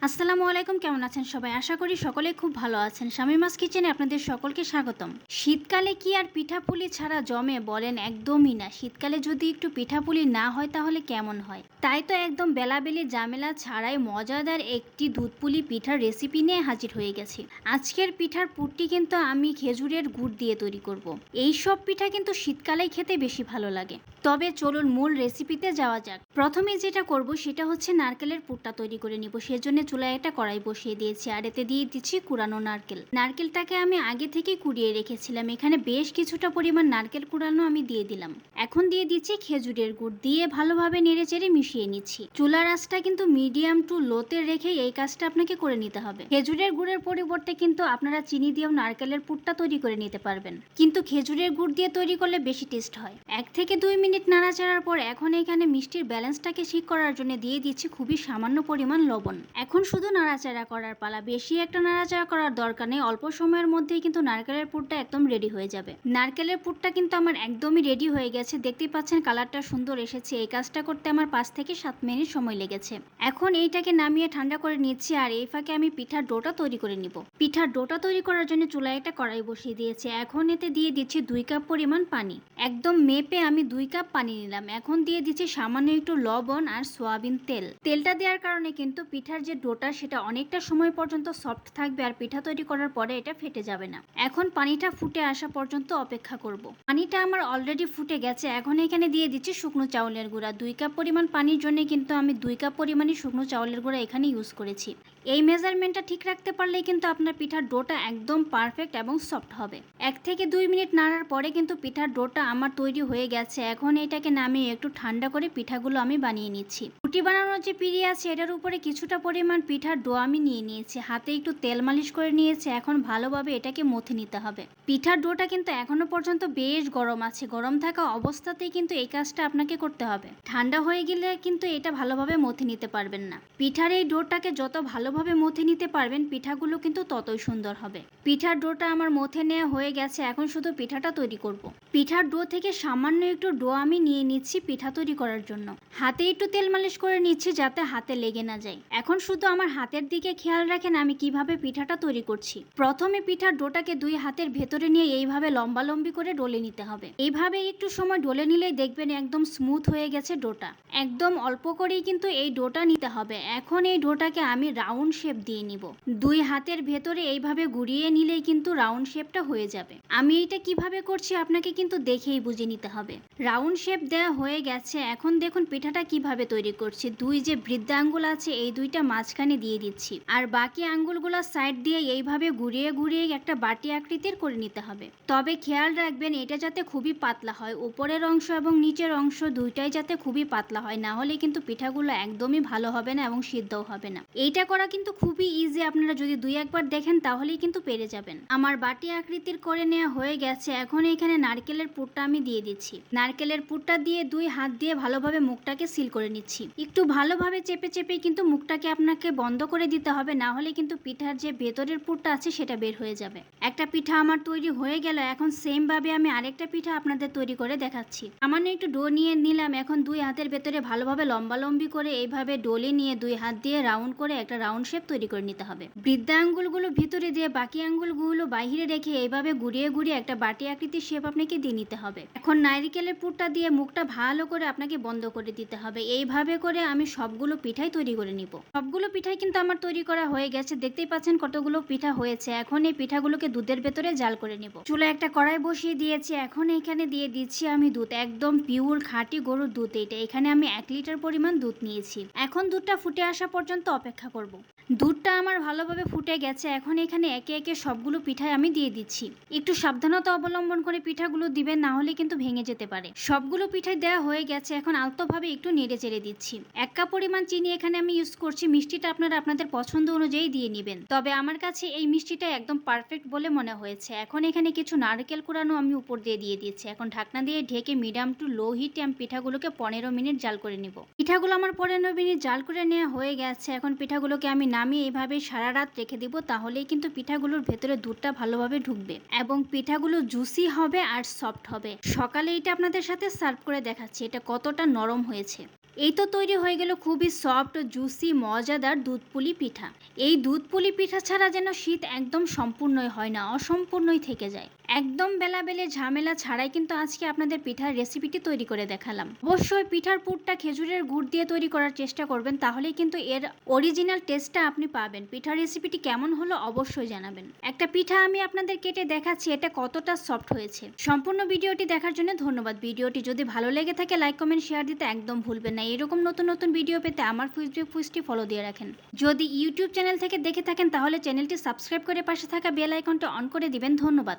আসসালামু আলাইকুম, কেমন আছেন সবাই? আশা করি সকলে খুব ভালো আছেন। শামীমাস কিচেনে আপনাদের সকলকে স্বাগতম। শীতকালে কি আর পিঠাপুলি ছাড়া জমে? বলেন একদমই না। শীতকালে যদি একটু পিঠাপুলি না হয় তাহলে কেমন হয়? তাই তো একদম বেলাবেলি ঝামেলা ছাড়াই মজাদার একটি দুধপুলি পিঠার রেসিপি নিয়ে হাজির হয়ে গেছি। আজকের পিঠার পুরটি কিন্তু আমি খেজুরের গুড় দিয়ে তৈরি করব। এই সব পিঠা কিন্তু শীতকালেই খেতে বেশি ভালো লাগে। তবে চলুন মূল রেসিপিতে যাওয়া যাক। প্রথমে যেটা করব সেটা হচ্ছে নারকেলের পুরটা তৈরি করে নিব। সেজন্য চুলায় একটা কড়াই বসিয়ে দিয়েছি আর এতে দিয়ে দিচ্ছি কুড়ানো নারকেল। নারকেলটাকে আমি আগে থেকেই কুড়িয়ে রেখেছিলাম। এখানে বেশ কিছুটা পরিমাণ নারকেল কুড়ানো আমি দিয়ে দিলাম। এখন দিয়ে দিচ্ছি খেজুরের গুড়, দিয়ে ভালোভাবে নেড়েচেড়ে মিশিয়ে নিচ্ছি। চুলার আঁচটা কিন্তু মিডিয়াম টু লোতে রেখে এই কাজটা আপনাকে করে নিতে হবে। খেজুরের গুড়ের পরিবর্তে কিন্তু আপনারা চিনি দিয়েও নারকেলের পুরটা তৈরি করে নিতে পারবেন, কিন্তু খেজুরের গুড় দিয়ে তৈরি করলে বেশি টেস্ট হয়। 1 থেকে 2 মিনিট নাড়াচাড়ার পর এখন এখানে মিষ্টির ব্যালেন্সটাকে ঠিক করার জন্য দিয়ে দিচ্ছি খুবই সামান্য পরিমাণ লবণ। এখন শুধু নাড়াচাড়া করার পালা। বেশি একটা নাড়াচাড়া করার দরকার নেই, অল্প সময়ের মধ্যেই কিন্তু নারকেলের পুরটা একদম রেডি হয়ে যাবে। নারকেলের পুরটা কিন্তু আমার একদমই রেডি হয়ে গেছে। দেখতেই পাচ্ছেন কালারটা সুন্দর এসেছে। এই কাজটা করতে আমার 5 থেকে 7 মিনিট সময় লেগেছে। এখন এইটাকে নামিয়ে ঠান্ডা করে নিচ্ছি আর এই ফাঁকে আমি পিঠার ডোটা তৈরি করে নিব। পিঠার ডোটা তৈরি করার জন্য চুলায় একটা কড়াই বসিয়ে দিয়েছি। এখন এতে দিয়ে দিচ্ছি 2 কাপ পরিমাণ পানি। একদম মেপে আমি 2 কাপ পানি নিলাম। এখন দিয়ে দিচ্ছি সামান্য একটু লবণ আর সয়াবিন তেল। তেলটা দেওয়ার কারণে কিন্তু পিঠার যে ডোটা সেটা অনেকটা সময় পর্যন্ত সফট থাকবে আর পিঠা তৈরি করার পরে এটা ফেটে যাবে না। এখন পানিটা ফুটে আসা পর্যন্ত অপেক্ষা করব। পানিটা আমার অলরেডি ফুটে গেছে। এখন এখানে দিয়ে দিচ্ছি শুকনো চাউলের গুঁড়া। 2 কাপ পরিমাণ পানির জন্য কিন্তু আমি 2 কাপ পরিমাণই শুকনো চাউলের গুঁড়া এখানে ইউজ করেছি। এই মেজারমেন্টটা ঠিক রাখতে পারলেই কিন্তু আপনার পিঠার ডোটা একদম পারফেক্ট এবং সফট হবে। 1 থেকে 2 মিনিট নাড়ার পরে কিন্তু পিঠার ডোটা আমার তৈরি হয়ে গেছে। এখন এটাকে নামিয়ে একটু ঠান্ডা করে পিঠাগুলো আমি বানিয়ে নিচ্ছি। রুটি বানানোর যে পিঁড়ি আছে এটার উপরে কিছুটা পরিমাণ পিঠার ডো আমি নিয়ে নিয়েছি। হাতে একটু তেল মালিশ করে নিয়েছি। এখন ভালোভাবে এটাকে মথে নিতে হবে। পিঠার ডোটা কিন্তু এখনো পর্যন্ত বেশ গরম আছে। গরম থাকা অবস্থাতেই কিন্তু এই কাজটা আপনাকে করতে হবে। ঠান্ডা হয়ে গেলে কিন্তু এটা ভালোভাবে মথে নিতে পারবেন না। পিঠার এই ডোটাকে যত ভালোভাবে মথে নিতে পারবেন পিঠাগুলো কিন্তু ততই সুন্দর হবে। পিঠার ডোটা আমার মথে নেওয়া হয়ে গেছে। এখন শুধু পিঠাটা তৈরি করব। পিঠার ডো থেকে সামান্য একটু ডো আমি নিয়ে নিচ্ছি পিঠা তৈরি করার জন্য। হাতে একটু তেল মালিশ করে নিচ্ছি যাতে হাতে লেগে না যায়। এখন শুধু আমার হাতের দিকে খেয়াল রাখেন আমি কিভাবে পিঠাটা তৈরি করছি। প্রথমে পিঠার ডোটাকে 2 হাতের ভেতরে নিয়ে এইভাবে লম্বালম্বি করে ডলে নিতে হবে। এইভাবে একটু সময় ডলে নিলেই দেখবেন একদম স্মুথ হয়ে গেছে ডোটা। একদম অল্প করেই কিন্তু এই ডোটা নিতে হবে। এখন এই ডোটাকে আমি রাউন্ড শেপ দিয়ে নিব। 2 হাতের ভেতরে এইভাবে ঘুরিয়ে নিলেই কিন্তু রাউন্ড শেপটা হয়ে যাবে। আমি এটা কিভাবে করছি আপনাকে কিন্তু দেখেই বুঝে নিতে হবে। রাউন্ড শেপ দেওয়া হয়ে গেছে। এখন দেখুন পিঠাটা কিভাবে তৈরি করছি। 2 যে বৃদ্ধা আঙ্গুল আছে এই 2টা মাঝখানে দিয়ে দিচ্ছি আর বাকি আঙ্গুলগুলো সাইড দিয়ে এইভাবে ঘুরিয়ে ঘুরিয়ে একটা বাটি আকৃতির করে নিতে হবে। তবে খেয়াল রাখবেন এটা যাতে খুবই পাতলা হয়। উপরের অংশ এবং নিচের অংশ দুইটাই যাতে খুবই পাতলা হয়, না হলে কিন্তু পিঠাগুলো একদমই ভালো হবে না এবং সিদ্ধও হবে না। এইটা করা কিন্তু খুবই ইজি। আপনারা যদি 2-1 বার দেখেন তাহলেই কিন্তু পেরে যাবেন। আমার বাটি আকৃতির করে নেওয়া হয়ে গেছে। এখন এখানে নারকেলের পুরটা আমি দিয়ে দিচ্ছি। নারকেলের পুরটা দিয়ে 2 হাত দিয়ে ভালোভাবে মুখটাকে সিল করে নিচ্ছি। একটু ভালোভাবে চেপে চেপে কিন্তু মুখটাকে আপনাকে বন্ধ করে দিতে হবে, না হলে কিন্তু পিঠার যে ভেতরের পুরটা আছে সেটা বের হয়ে যাবে। একটা পিঠা আমার তৈরি হয়ে গেল। এখন সেম ভাবে আমি আরেকটা পিঠা আপনাদের তৈরি করে দেখাচ্ছি। সামান্য একটু ডো নিয়ে নিলাম। এখন 2 হাতের ভেতরে ভালোভাবে লম্বালম্বি করে এইভাবে ডলে নিয়ে 2 হাত দিয়ে রাউন্ড করে একটা রাউন্ড শেপ তৈরি করে নিতে হবে। বৃদ্ধা আঙ্গুলগুলো ভিতরে দিয়ে বাকি আঙ্গুলগুলো বাইরে রেখে এইভাবে ঘুরিয়ে ঘুরিয়ে একটা বাটি আকৃতির শেপ আপনাকে দিয়ে নিতে হবে। এখন নারকেলের পুরটা দিয়ে মুখটা ভালো করে আপনাকে বন্ধ করে দিতে হবে। এইভাবে করে আমি সবগুলো পিঠাই তৈরি করে নিব। সবগুলো পিঠাই কিন্তু আমার তৈরি করা হয়ে গেছে। দেখতেই পাচ্ছেন কতগুলো পিঠা হয়েছে। এখন এই পিঠাগুলোকে দুধের ভেতরে জাল করে নিব। চুলায় একটা কড়াই বসিয়ে দিয়েছি। এখন এখানে দিয়ে দিচ্ছি আমি দুধ। একদম পিওর খাঁটি গরুর দুধ এটা। এখানে আমি 1 লিটার পরিমাণ দুধ নিয়েছি। এখন দুধটা ফুটে আসা পর্যন্ত অপেক্ষা করব। দুধটা আমার ভালোভাবে ফুটে গেছে। এখন এখানে একে একে সবগুলো পিঠাই আমি দিয়ে দিচ্ছি। একটু সাবধানতা অবলম্বন করে পিঠাগুলো দিবেন, না হলে কিন্তু ভেঙে যেতে পারে। সবগুলো পিঠাই দেওয়া হয়ে গেছে। এখন আলতোভাবে একটু নেড়ে চেড়ে দিচ্ছি। 1 কাপ পরিমাণ চিনি এখানে আমি ইউজ করছি। মিষ্টিটা আপনারা আপনাদের পছন্দ অনুযায়ী দিয়ে নেবেন। তবে আমার কাছে এই মিষ্টিটা একদম পারফেক্ট বলে মনে হয়েছে। এখন এখানে কিছু নারকেল কুড়ানো আমি উপর দিয়ে দিয়েছি। এখন ঢাকনা দিয়ে ঢেকে মিডিয়াম টু লো হিটে আমি পিঠাগুলোকে 15 মিনিট জাল করে নিব। পিঠাগুলো আমার 15 মিনিট জাল করে নেওয়া হয়ে গেছে। এখন পিঠাগুলোকে আমি নামিয়ে এইভাবে সারা রাত রেখে দিব। তাহলেই কিন্তু পিঠাগুলোর ভেতরে দুধটা ভালোভাবে ঢুকবে এবং পিঠাগুলো জুসি হবে আর সফট হবে। সকালে এটা আপনাদের সাথে সার্ভ করে দেখাচ্ছি এটা কতটা নরম হয়েছে। এই তো তৈরি হয়ে গেল খুবই সফট, জুসি, মজাদার দুধপুলি পিঠা। এই দুধপুলি পিঠা ছাড়া যেন শীত একদম সম্পূর্ণই হয় না, অসম্পূর্ণই থেকে যায়। একদম বেলাবেলে ঝামেলা ছাড়াই কিন্তু আজকে আপনাদের পিঠার রেসিপিটি তৈরি করে দেখালাম। অবশ্যই পিঠার পুরটা খেজুরের গুড় দিয়ে তৈরি করার চেষ্টা করবেন, তাহলেই কিন্তু এর অরিজিনাল টেস্টটা আপনি পাবেন। পিঠার রেসিপিটি কেমন হলো অবশ্যই জানাবেন। একটা পিঠা আমি আপনাদের কেটে দেখাচ্ছি, এটা কতটা সফট হয়েছে। সম্পূর্ণ ভিডিওটি দেখার জন্য ধন্যবাদ। ভিডিওটি যদি ভালো লেগে থাকে লাইক, কমেন্ট, শেয়ার দিতে একদম ভুলবেন না। এরকম নতুন নতুন ভিডিও পেতে আমার ফেসবুক পেজটি ফলো দিয়ে রাখেন। যদি ইউটিউব চ্যানেল থেকে দেখে থাকেন তাহলে চ্যানেলটি সাবস্ক্রাইব করে পাশে থাকা বেল আইকনটা অন করে দিবেন। ধন্যবাদ।